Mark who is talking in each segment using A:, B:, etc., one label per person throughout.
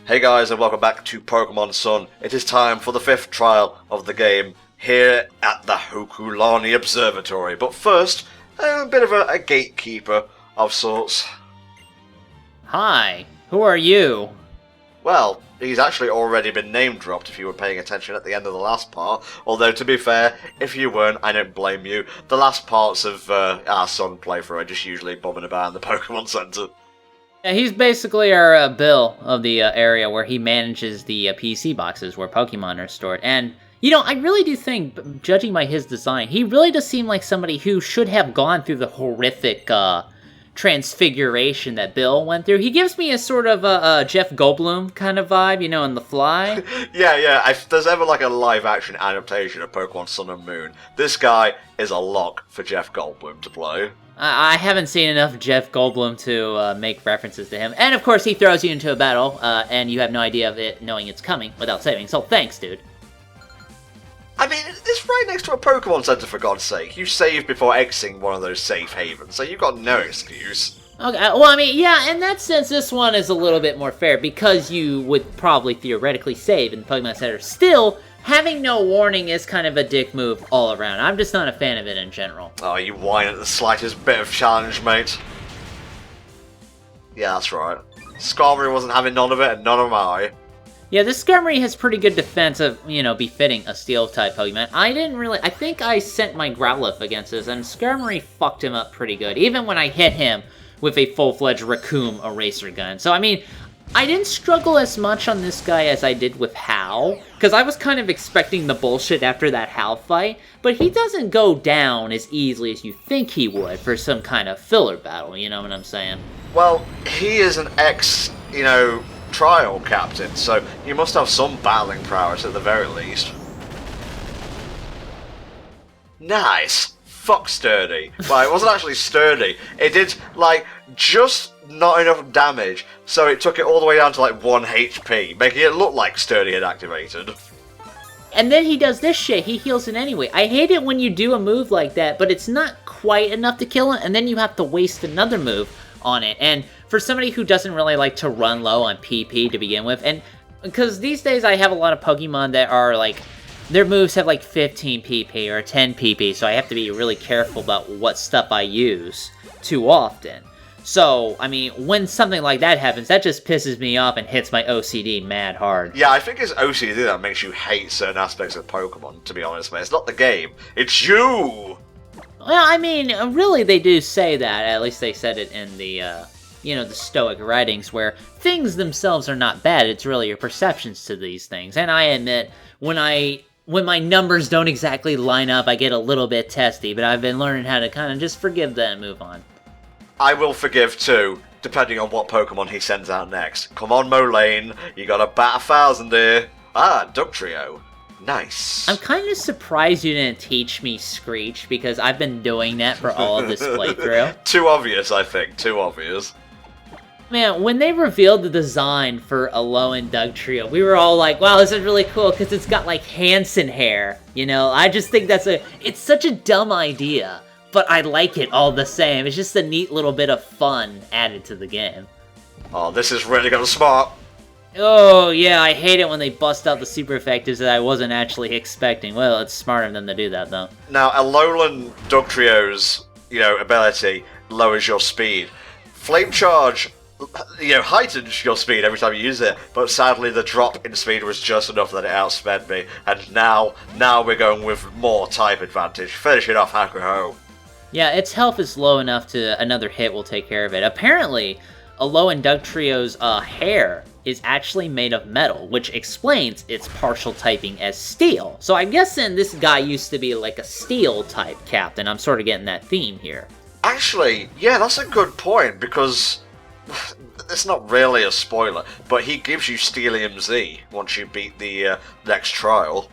A: Hey guys, and welcome back to Pokemon Sun. It is time for the 5th trial of the game here at the Hokulani Observatory. But first, a bit of a gatekeeper of sorts.
B: Hi, who are you?
A: Well, he's actually already been name dropped if you were paying attention at the end of the last part. Although, to be fair, if you weren't, I don't blame you. The last parts of our Sun playthrough are just usually bumming about in the Pokemon Center.
B: Yeah, he's basically our Bill of the area where he manages the PC boxes where Pokemon are stored. And, you know, I really do think, judging by his design, he really does seem like somebody who should have gone through the horrific transfiguration that Bill went through. He gives me a sort of a Jeff Goldblum kind of vibe, you know, in The Fly.
A: Yeah. If there's ever like a live-action adaptation of Pokemon Sun and Moon, this guy is a lock for Jeff Goldblum to play.
B: I haven't seen enough Jeff Goldblum to make references to him. And, of course, he throws you into a battle, and you have no idea of it knowing it's coming without saving. So, thanks, dude.
A: I mean, it's right next to a Pokemon Center, for God's sake. You saved before exiting one of those safe havens, so you've got no excuse.
B: Okay, well, I mean, yeah, in that sense, this one is a little bit more fair, because you would probably theoretically save in the Pokemon Center. Still, having no warning is kind of a dick move all around. I'm just not a fan of it in general.
A: Oh, you whine at the slightest bit of challenge, mate. Yeah, that's right. Skarmory wasn't having none of it, and none am I.
B: Yeah, this Skarmory has pretty good defense of, you know, befitting a Steel-type Pokemon. I think I sent my Growlithe against this, and Skarmory fucked him up pretty good, even when I hit him with a full-fledged Raccoon Eraser Gun. So, I mean, I didn't struggle as much on this guy as I did with Hal, because I was kind of expecting the bullshit after that Hal fight, but he doesn't go down as easily as you think he would for some kind of filler battle, you know what I'm saying?
A: Well, he is an trial captain, so you must have some battling prowess at the very least. Nice! Fuck sturdy. Well, it wasn't actually sturdy. It did, like, just not enough damage, so it took it all the way down to, like, 1 HP, making it look like sturdy had activated.
B: And then he does this shit, he heals it anyway. I hate it when you do a move like that, but it's not quite enough to kill it, and then you have to waste another move on it. And for somebody who doesn't really like to run low on PP to begin with, and because these days I have a lot of Pokemon that are like, their moves have like 15 PP or 10 PP, so I have to be really careful about what stuff I use too often. So, I mean, when something like that happens, that just pisses me off and hits my OCD mad hard.
A: Yeah, I think it's OCD that makes you hate certain aspects of Pokemon, to be honest, man. It's not the game, it's you!
B: Well, I mean, really they do say that, at least they said it in the, you know, the Stoic writings, where things themselves are not bad, it's really your perceptions to these things. And I admit, when my numbers don't exactly line up, I get a little bit testy, but I've been learning how to kind of just forgive that and move on.
A: I will forgive too, depending on what Pokemon he sends out next. Come on, Molayne, you gotta bat 1,000 here. Ah, Dugtrio. Nice.
B: I'm kind of surprised you didn't teach me Screech, because I've been doing that for all of this playthrough.
A: Too obvious, I think. Too obvious.
B: Man, when they revealed the design for Alolan Dugtrio, we were all like, wow, this is really cool, because it's got, like, Hanson hair. You know, I just think it's such a dumb idea, but I like it all the same. It's just a neat little bit of fun added to the game.
A: Oh, this is really gonna smart.
B: Oh, yeah, I hate it when they bust out the super effectives that I wasn't actually expecting. Well, it's smart of them to do that, though.
A: Now, Alolan Dugtrio's, you know, ability lowers your speed. Flame Charge, you know, heightens your speed every time you use it, but sadly the drop in speed was just enough that it outsped me, and now we're going with more type advantage. Finish it off, Hakuho.
B: Yeah, its health is low enough to another hit will take care of it. Apparently, Alolan Dugtrio's hair is actually made of metal, which explains its partial typing as steel. So I'm guessing this guy used to be like a steel-type captain. I'm sort of getting that theme here.
A: Actually, yeah, that's a good point, because it's not really a spoiler, but he gives you Steelium Z once you beat the next trial.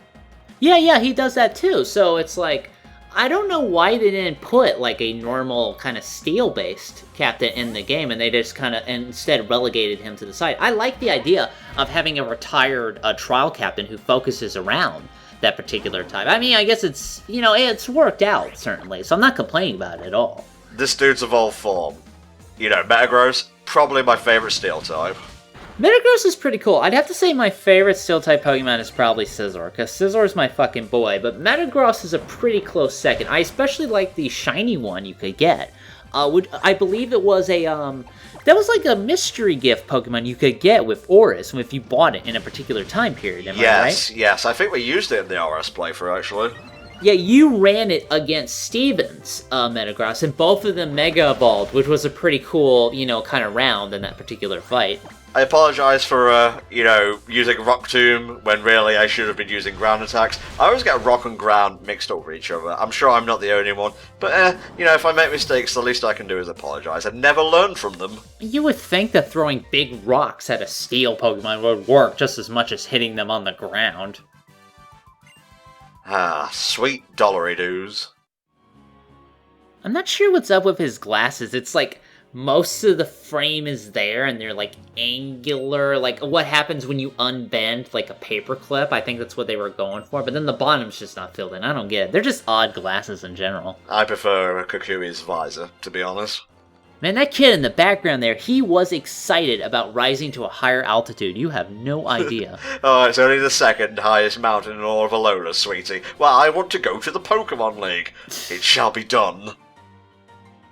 B: Yeah, he does that too. So it's like, I don't know why they didn't put like a normal kind of steel-based captain in the game, and they just kind of instead relegated him to the side. I like the idea of having a retired trial captain who focuses around that particular type. I mean, I guess it's, you know, it's worked out, certainly, so I'm not complaining about it at all.
A: This dude's evolved form. You know, Metagross, probably my favourite steel type.
B: Metagross is pretty cool. I'd have to say my favorite Steel-type Pokemon is probably Scizor, because Scizor is my fucking boy, but Metagross is a pretty close second. I especially like the shiny one you could get. I believe it was a, that was like a mystery gift Pokemon you could get with Oris if you bought it in a particular time period, am I right?
A: Yes, I think we used it in the RS playthrough, actually.
B: Yeah, you ran it against Steven's Metagross, and both of them Mega Evolved, which was a pretty cool, kind of round in that particular fight.
A: I apologise for, using Rock Tomb when really I should have been using ground attacks. I always get Rock and Ground mixed up with each other. I'm sure I'm not the only one. But, if I make mistakes, the least I can do is apologise. I've never learned from them.
B: You would think that throwing big rocks at a Steel Pokemon would work just as much as hitting them on the ground.
A: Ah, sweet dollary-doos.
B: I'm not sure what's up with his glasses. It's like most of the frame is there and they're like angular, like what happens when you unbend like a paper clip. I think that's what they were going for, but then the bottom's just not filled in. I don't get it. They're just odd glasses in general.
A: I prefer Kukui's visor, to be honest.
B: Man, that kid in the background there, he was excited about rising to a higher altitude. You have no idea.
A: Oh, it's only the second highest mountain in all of Alola, sweetie. Well, I want to go to the Pokemon League. It shall be done.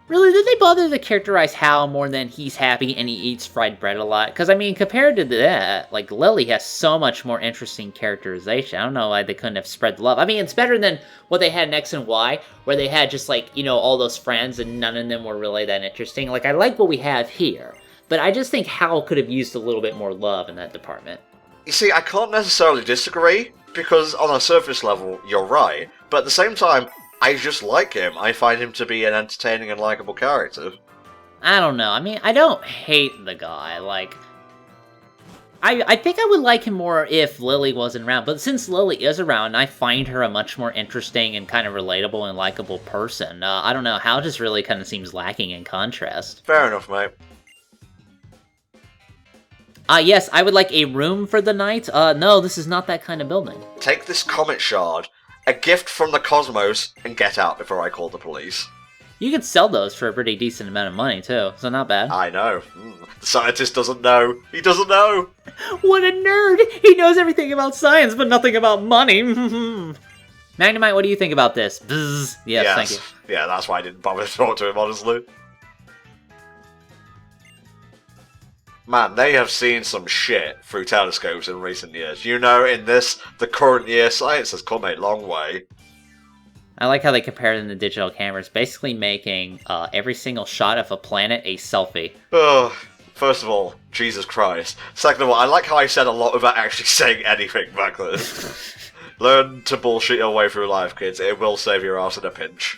B: Really, did they bother to characterize Hal more than he's happy and he eats fried bread a lot? Because, I mean, compared to that, like, Lily has so much more interesting characterization. I don't know why they couldn't have spread the love. I mean, it's better than what they had in X and Y, where they had just, like, all those friends and none of them were really that interesting. Like, I like what we have here, but I just think Hal could have used a little bit more love in that department.
A: You see, I can't necessarily disagree, because on a surface level, you're right, but at the same time, I just like him. I find him to be an entertaining and likable character.
B: I don't know. I mean, I don't hate the guy. Like, I think I would like him more if Lily wasn't around. But since Lily is around, I find her a much more interesting and kind of relatable and likable person. I don't know. Hal just really kind of seems lacking in contrast.
A: Fair enough, mate.
B: Yes, I would like a room for the night. No, this is not that kind of building.
A: Take this Comet Shard, a gift from the cosmos, and get out before I call the police.
B: You could sell those for a pretty decent amount of money, too, so not bad.
A: I know. The scientist doesn't know. He doesn't know.
B: What a nerd! He knows everything about science, but nothing about money. Magnemite, what do you think about this? Bzz. Yes, thank you.
A: Yeah, that's why I didn't bother to talk to him, honestly. Man, they have seen some shit through telescopes in recent years. In the current year, science has come a long way.
B: I like how they compare them to digital cameras, basically making every single shot of a planet a selfie.
A: Oh, first of all, Jesus Christ. Second of all, I like how I said a lot without actually saying anything back then. Learn to bullshit your way through life, kids. It will save your ass in a pinch.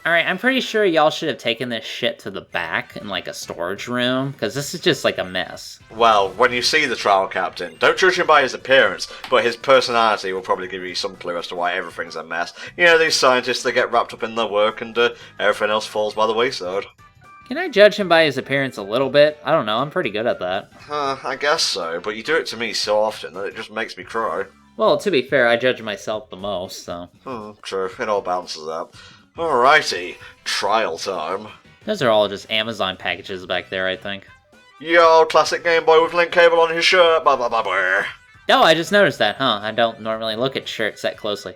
B: Alright, I'm pretty sure y'all should have taken this shit to the back in, like, a storage room, because this is just, like, a mess.
A: Well, when you see the trial captain, don't judge him by his appearance, but his personality will probably give you some clue as to why everything's a mess. These scientists, they get wrapped up in their work, and everything else falls by the wayside.
B: Can I judge him by his appearance a little bit? I don't know, I'm pretty good at that.
A: I guess so, but you do it to me so often that it just makes me cry.
B: Well, to be fair, I judge myself the most, so...
A: True, it all balances out. Alrighty, trial time.
B: Those are all just Amazon packages back there, I think.
A: Yo, classic Game Boy with link cable on his shirt, blah blah blah blah.
B: Oh, I just noticed that, huh? I don't normally look at shirts that closely.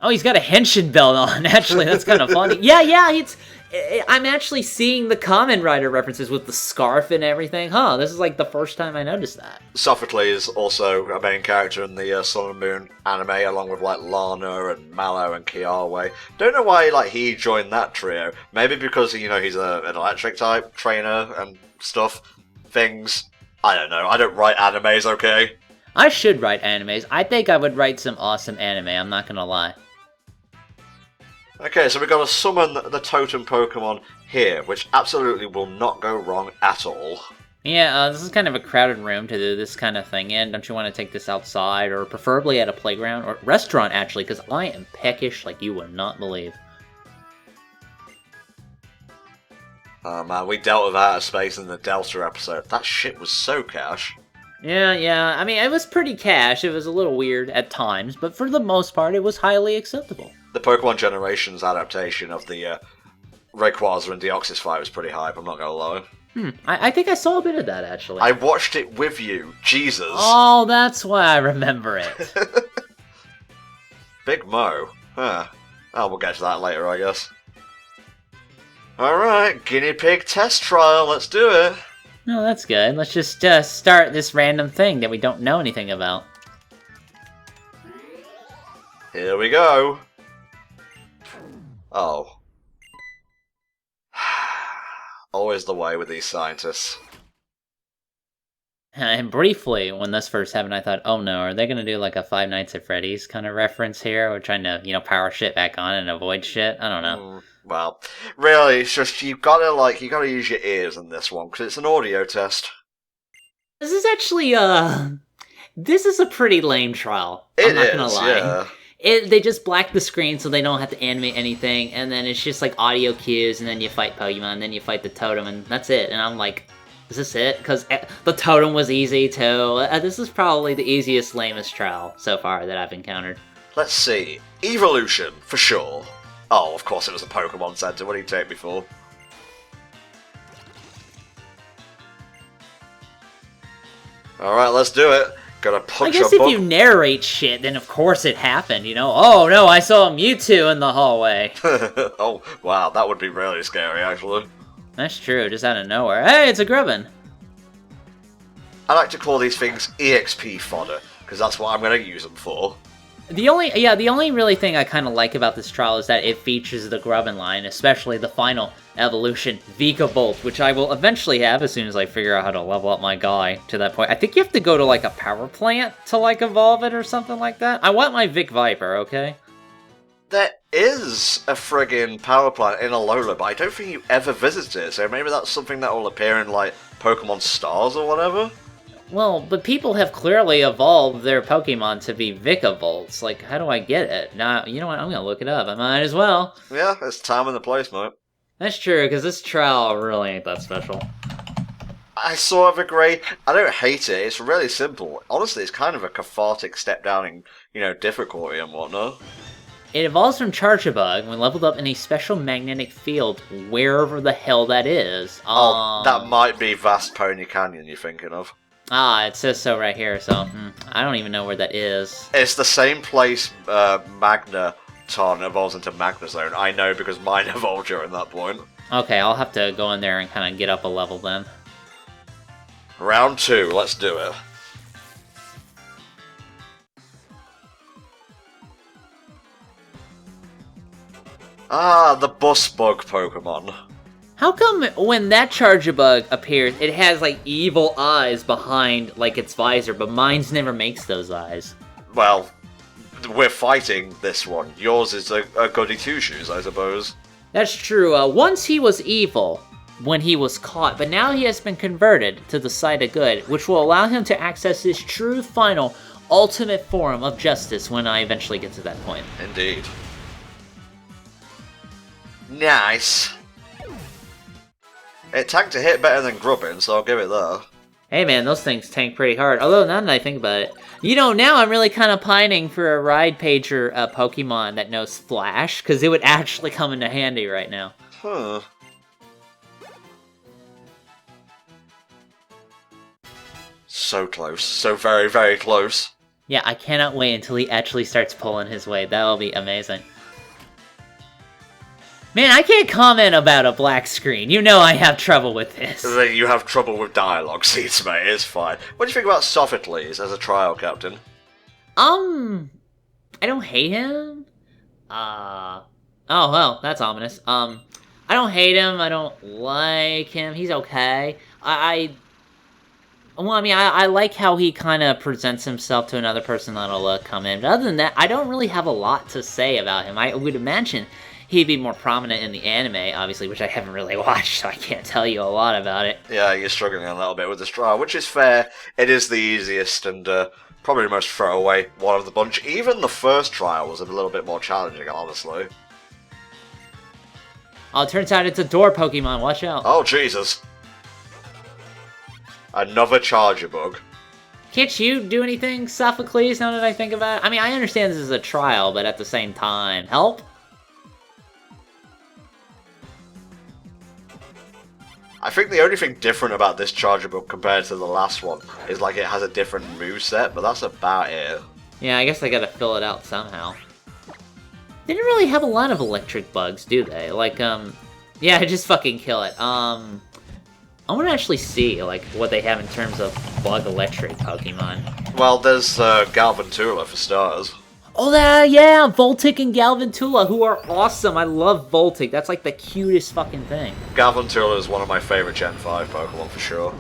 B: Oh, he's got a Henshin belt on, actually, that's kind of funny. Yeah, I'm actually seeing the Kamen Rider references with the scarf and everything. Huh, this is like the first time I noticed that.
A: Sophocles is also a main character in the Sun and Moon anime, along with like Lana and Mallow and Kiawe. Don't know why he joined that trio. Maybe because he's an electric type trainer and stuff. Things. I don't know. I don't write animes, okay?
B: I should write animes. I think I would write some awesome anime, I'm not gonna lie.
A: Okay, so we've got to summon the Totem Pokemon here, which absolutely will not go wrong at all.
B: Yeah, this is kind of a crowded room to do this kind of thing in. Don't you want to take this outside, or preferably at a playground, or restaurant, actually, because I am peckish like you would not believe.
A: Oh man, we dealt with Outer Space in the Delta episode. That shit was so cash.
B: Yeah, I mean, it was pretty cash. It was a little weird at times, but for the most part, it was highly acceptable.
A: The Pokemon Generations adaptation of the Rayquaza and Deoxys fight was pretty hype, I'm not gonna lie.
B: I think I saw a bit of that, actually.
A: I watched it with you, Jesus.
B: Oh, that's why I remember it.
A: Big Mo. Huh. Oh, we'll get to that later, I guess. Alright, guinea pig test trial, let's do it.
B: No, that's good. Let's just start this random thing that we don't know anything about.
A: Here we go. Oh. Always the way with these scientists.
B: And briefly, when this first happened, I thought, oh no, are they gonna do like a Five Nights at Freddy's kind of reference here? We're trying to, power shit back on and avoid shit? I don't know.
A: Well, really, it's just, you gotta use your ears in this one, because it's an audio test.
B: This is actually, this is a pretty lame trial. I'm not gonna lie.
A: Yeah.
B: They just black the screen so they don't have to animate anything, and then it's just like audio cues, and then you fight Pokemon, and then you fight the totem, and that's it. And I'm like, is this it? Because the totem was easy too. This is probably the easiest, lamest trial so far that I've encountered.
A: Let's see. Evolution, for sure. Oh, of course it was a Pokemon Center. What do you take me for? Alright, let's do it. Gotta punch
B: I guess if you narrate shit, then of course it happened, Oh no, I saw a Mewtwo in the hallway.
A: Oh, wow, that would be really scary, actually.
B: That's true, just out of nowhere. Hey, it's a Grubbin!
A: I like to call these things EXP fodder, because that's what I'm gonna use them for.
B: The only really thing I kind of like about this trial is that it features the Grubbin line, especially the final evolution, Vikavolt, which I will eventually have as soon as I figure out how to level up my guy to that point. I think you have to go to, like, a power plant to, like, evolve it or something like that. I want my Vic Viper, okay?
A: There is a friggin' power plant in Alola, but I don't think you ever visited it, so maybe that's something that will appear in, like, Pokemon Stars or whatever?
B: Well, but people have clearly evolved their Pokemon to be Vikavolts. Like, how do I get it? Now, you know what? I'm gonna look it up. I might as well.
A: Yeah, it's time and the place, mate.
B: That's true, because this trial really ain't that special.
A: I saw Evergrey. I don't hate it. It's really simple. Honestly, it's kind of a cathartic step down in, difficulty and whatnot.
B: It evolves from Charjabug when leveled up in a special magnetic field, wherever the hell that is.
A: That might be Vast Pony Canyon you're thinking of.
B: It says so right here, so I don't even know where that is.
A: It's the same place Magneton evolves into Magnezone. I know because mine evolved during that point.
B: Okay, I'll have to go in there and kind of get up a level then.
A: Round 2, let's do it. Ah, the bus bug Pokemon.
B: How come when that Charjabug appears, it has, like, evil eyes behind, like, its visor, but mine's never makes those eyes?
A: Well, we're fighting this one. Yours is a goody two-shoes, I suppose.
B: That's true. Once he was evil when he was caught, but now he has been converted to the side of good, which will allow him to access his true, final, ultimate form of justice when I eventually get to that point.
A: Indeed. Nice. It tanked a hit better than Grubbin, so I'll give it that.
B: Hey man, those things tank pretty hard. Although, now that I think about it, now I'm really kind of pining for a Ride Pager Pokemon that knows Flash, because it would actually come into handy right now.
A: Huh. So close. So very, very close.
B: Yeah, I cannot wait until he actually starts pulling his weight. That'll be amazing. Man, I can't comment about a black screen. I have trouble with this.
A: You have trouble with dialogue seats, mate. It's fine. What do you think about Sophocles as a trial captain?
B: I don't hate him. Oh, well, that's ominous. I don't hate him. I don't like him. He's okay. I like how he kind of presents himself to another person that'll come in. But other than that, I don't really have a lot to say about him. I would imagine he'd be more prominent in the anime, obviously, which I haven't really watched, so I can't tell you a lot about it.
A: Yeah, you're struggling a little bit with this trial, which is fair. It is the easiest and probably the most throwaway one of the bunch. Even the first trial was a little bit more challenging, honestly.
B: Oh, it turns out it's a door Pokemon, watch out.
A: Oh, Jesus. Another Charjabug.
B: Can't you do anything, Sophocles, now that I think about it? I mean, I understand this is a trial, but at the same time, help?
A: I think the only thing different about this Charger Bug compared to the last one is like it has a different moveset, but that's about it.
B: Yeah, I guess I gotta fill it out somehow. They didn't really have a lot of electric bugs, do they? Like, yeah, just fucking kill it. I want to actually see, like, what they have in terms of bug electric Pokemon.
A: Well, there's Galvantula for starters.
B: Oh, yeah, Voltic and Galvantula, who are awesome. I love Voltic. That's, like, the cutest fucking thing.
A: Galvantula is one of my favorite Gen 5 Pokemon for sure.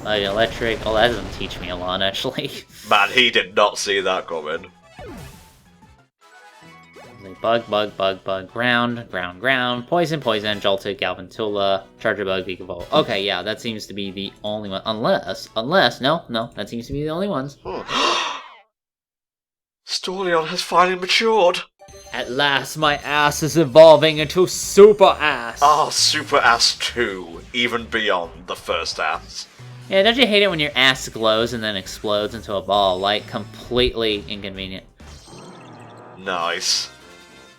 B: Like, electric, oh, that doesn't teach me a lot, actually.
A: Man, he did not see that coming.
B: Bug, ground, poison, Joltik, Galvantula, Charger Bug, Vikavolt. Okay, yeah, that seems to be the only one. Unless, no, that seems to be the only ones.
A: Storleon has finally matured.
B: At last, my ass is evolving into Super Ass.
A: Ah, Super Ass 2, even beyond the first ass.
B: Yeah, don't you hate it when your ass glows and then explodes into a ball? Like, completely inconvenient.
A: Nice.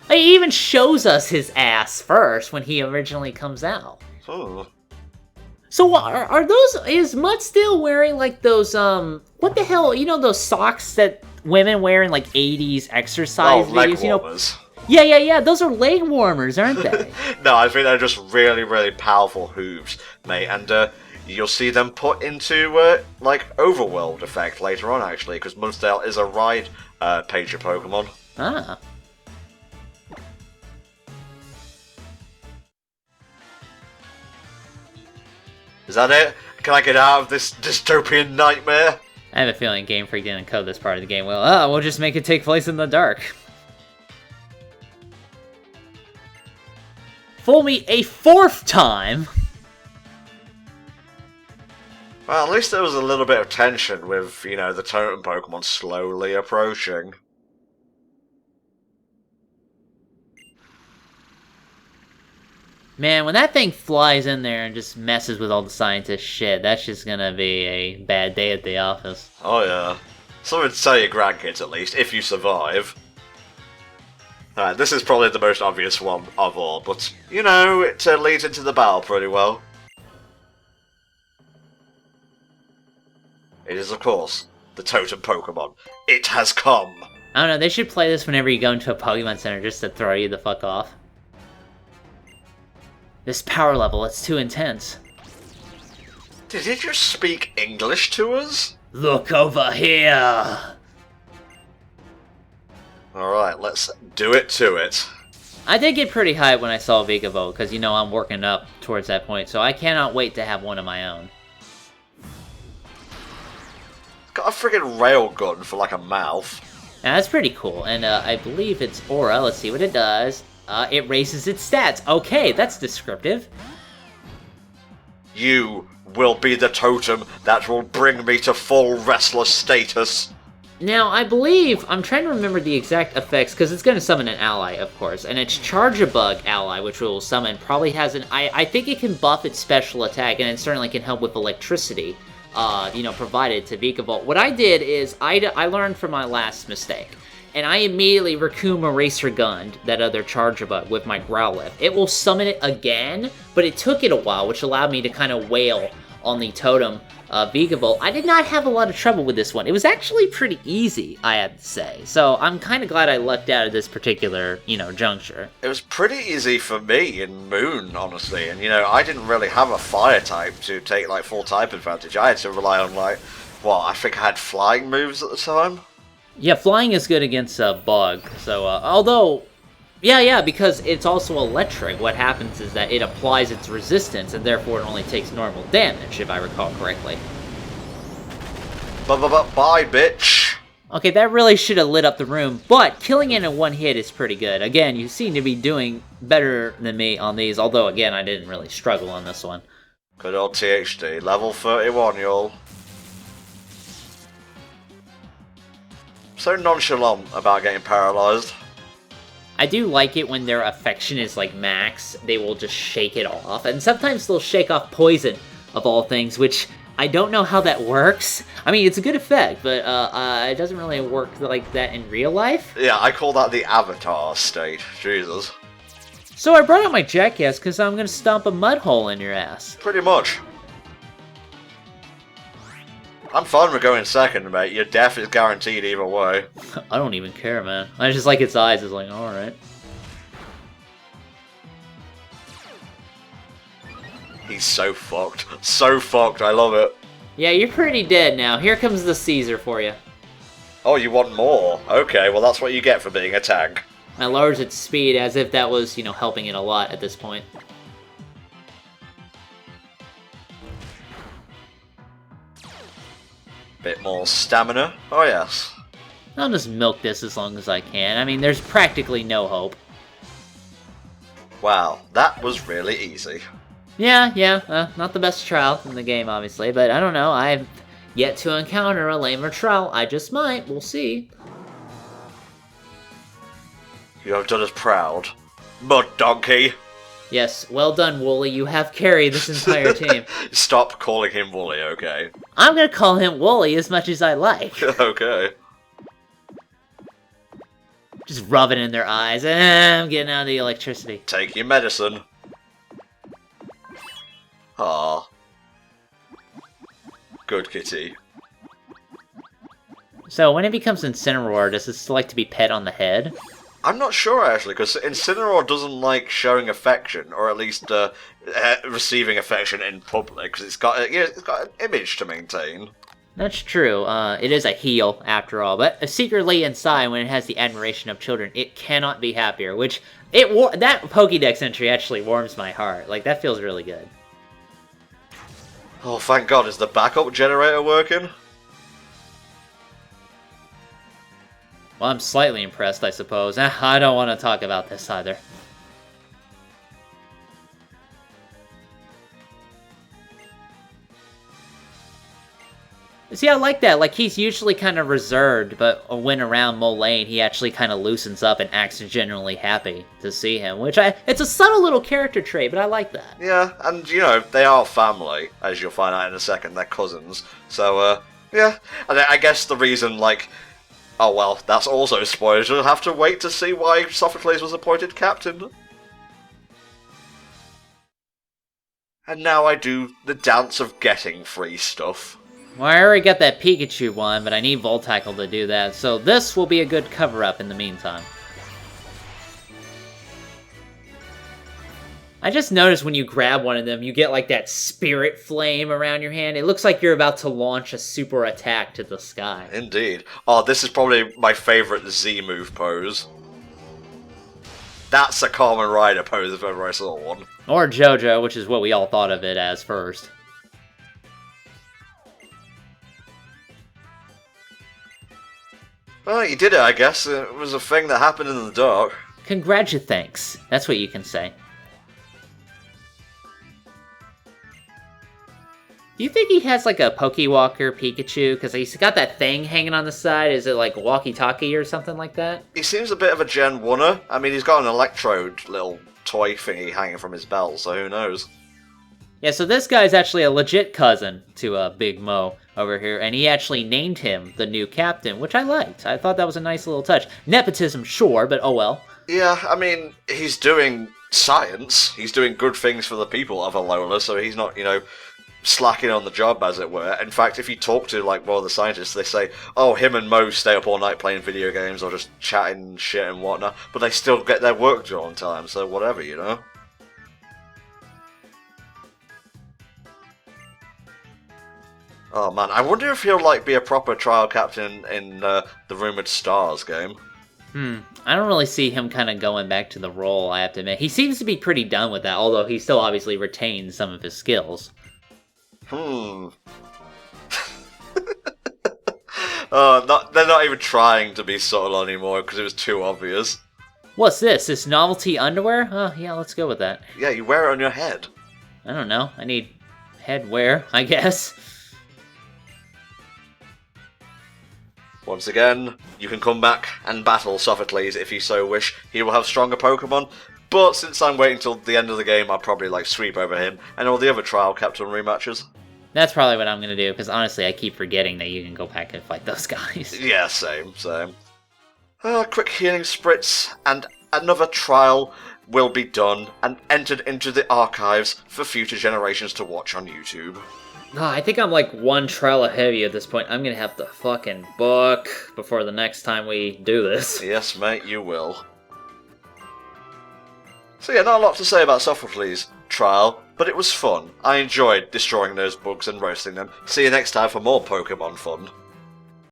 B: He even shows us his ass first when he originally comes out.
A: Oh.
B: So are those, is Mutt still wearing like those, what the hell, you know those socks that women wear in like 80s exercise videos?
A: Leg warmers.
B: Yeah, those are leg warmers, aren't they?
A: No, I think they're just really, really powerful hooves, mate, and you'll see them put into, like, Overworld effect later on, actually, because Mudsdale is a ride pager Pokemon.
B: Ah.
A: Is that it? Can I get out of this dystopian nightmare?
B: I have a feeling Game Freak didn't code this part of the game well. We'll just make it take place in the dark. Fool me a fourth time!
A: Well, at least there was a little bit of tension with, you know, the Totem Pokemon slowly approaching.
B: Man, when that thing flies in there and just messes with all the scientist shit, that's just gonna be a bad day at the office.
A: Oh yeah. Something to tell your grandkids at least, if you survive. Alright, this is probably the most obvious one of all, but, you know, it leads into the battle pretty well. It is, of course, the Totem Pokemon. It has come!
B: I don't know, they should play this whenever you go into a Pokemon Center just to throw you the fuck off. This power level, it's too intense.
A: Did he just speak English to us?
B: Look over here!
A: Alright, let's do it to it.
B: I did get pretty hyped when I saw Vikavolt, because you know I'm working up towards that point, so I cannot wait to have one of my own.
A: It's got a friggin' railgun for like a mouth.
B: Now, that's pretty cool, and I believe it's Aura. Let's see what it does. It raises its stats. Okay, that's descriptive.
A: You will be the totem that will bring me to full wrestler status.
B: Now, I believe, I'm trying to remember the exact effects, because it's going to summon an ally, of course, and its Charger Bug ally, which will summon, probably has an, I think it can buff its special attack, and it certainly can help with electricity, you know, provided to Vikavolt. What I did is, I learned from my last mistake, and I immediately Raccoon Eraser Gunned that other Charger Bug with my Growlithe. It will summon it again, but it took it a while, which allowed me to kind of wail on the Totem Vikavolt. I did not have a lot of trouble with this one. It was actually pretty easy, I have to say. So I'm kind of glad I lucked out at this particular, you know, juncture.
A: It was pretty easy for me in Moon, honestly. And, you know, I didn't really have a fire type to take, like, full type advantage. I had to rely on, like, well, I think I had flying moves at the time.
B: Yeah, flying is good against Bug. So, although... Yeah, because it's also electric. What happens is that it applies its resistance, and therefore it only takes normal damage, if I recall correctly.
A: Bye, bitch!
B: Okay, that really should have lit up the room, but killing it in one hit is pretty good. Again, you seem to be doing better than me on these, although, again, I didn't really struggle on this one.
A: Good old THD, level 31, y'all. So nonchalant about getting paralyzed.
B: I do like it when their affection is like max, they will just shake it off. And sometimes they'll shake off poison, of all things, which I don't know how that works. I mean, it's a good effect, but it doesn't really work like that in real life.
A: Yeah, I call that the avatar state. Jesus.
B: So I brought out my jackass because I'm gonna stomp a mud hole in your ass.
A: Pretty much. I'm fine with going second, mate. Your death is guaranteed either way.
B: I don't even care, man. I just like its eyes. It's like, alright.
A: He's so fucked. So fucked, I love it.
B: Yeah, you're pretty dead now. Here comes the Caesar for you.
A: Oh, you want more? Okay, well that's what you get for being a tank.
B: I lowers its speed as if that was, you know, helping it a lot at this point.
A: Bit more stamina. Oh yes.
B: I'll just milk this as long as I can. I mean, there's practically no hope.
A: Wow, that was really easy.
B: Yeah, not the best trial in the game, obviously, but I don't know. I've yet to encounter a lamer trial. I just might. We'll see.
A: You have done us proud. Mud donkey!
B: Yes, well done, Wooly. You have carried this entire team.
A: Stop calling him Wooly, okay?
B: I'm gonna call him Wooly as much as I like.
A: Okay.
B: Just rub it in their eyes. I'm getting out of the electricity.
A: Take your medicine. Ah. Good kitty.
B: So, when it becomes Incineroar, does it still like to be pet on the head?
A: I'm not sure, actually, because Incineroar doesn't like showing affection, or at least receiving affection in public, because it's got an image to maintain.
B: That's true. It is a heel, after all. But secretly inside, when it has the admiration of children, it cannot be happier. Which, that Pokédex entry actually warms my heart. Like, that feels really good.
A: Oh, thank God, is the backup generator working?
B: Well, I'm slightly impressed, I suppose. I don't want to talk about this either. See, I like that. Like, he's usually kind of reserved, but when around Molayne, he actually kind of loosens up and acts genuinely happy to see him, which it's a subtle little character trait, but I like that.
A: Yeah, and, you know, they are family, as you'll find out in a second. They're cousins. So, yeah. And I guess the reason, like... Oh, well, that's also spoilers. You'll have to wait to see why Sophocles was appointed captain. And now I do the dance of getting free stuff.
B: Well, I already got that Pikachu one, but I need Voltackle to do that, so this will be a good cover-up in the meantime. I just noticed when you grab one of them, you get like that spirit flame around your hand. It looks like you're about to launch a super attack to the sky.
A: Indeed. Oh, this is probably my favourite Z-move pose. That's a Kamen Rider pose if ever I saw one.
B: Or JoJo, which is what we all thought of it as first.
A: Well, you did it, I guess. It was a thing that happened in the dark.
B: Congratuthanks. That's what you can say. Do you think he has like a Pokewalker Pikachu? Because he's got that thing hanging on the side. Is it like walkie-talkie or something like that?
A: He seems a bit of a Gen 1-er. I mean, he's got an Electrode little toy thingy hanging from his belt, so who knows?
B: Yeah, so this guy's actually a legit cousin to Big Mo over here, and he actually named him the new captain, which I liked. I thought that was a nice little touch. Nepotism, sure, but oh well.
A: Yeah, I mean, he's doing science. He's doing good things for the people of Alola, so he's not, you know, slacking on the job, as it were. In fact, if you talk to, like, one of the scientists, they say, oh, him and Mo stay up all night playing video games or just chatting shit and whatnot, but they still get their work done on time, so whatever, you know? Oh man, I wonder if he'll, like, be a proper trial captain in the Rumored Stars game.
B: I don't really see him kind of going back to the role, I have to admit. He seems to be pretty done with that, although he still obviously retains some of his skills.
A: They're not even trying to be subtle anymore because it was too obvious.
B: What's this? This novelty underwear? Oh, yeah, let's go with that.
A: Yeah, you wear it on your head.
B: I don't know. I need headwear, I guess.
A: Once again, you can come back and battle Sophocles if you so wish. He will have stronger Pokemon, but since I'm waiting till the end of the game, I'll probably like sweep over him and all the other trial captain rematches.
B: That's probably what I'm going to do, because honestly, I keep forgetting that you can go back and fight those guys.
A: Yeah, same. Quick healing spritz, and another trial will be done and entered into the archives for future generations to watch on YouTube.
B: Oh, I think I'm like one trial ahead of you at this point. I'm gonna have to fucking book before the next time we do this.
A: Yes, mate, you will. So yeah, not a lot to say about Sophocles' trial, but it was fun. I enjoyed destroying those bugs and roasting them. See you next time for more Pokemon fun.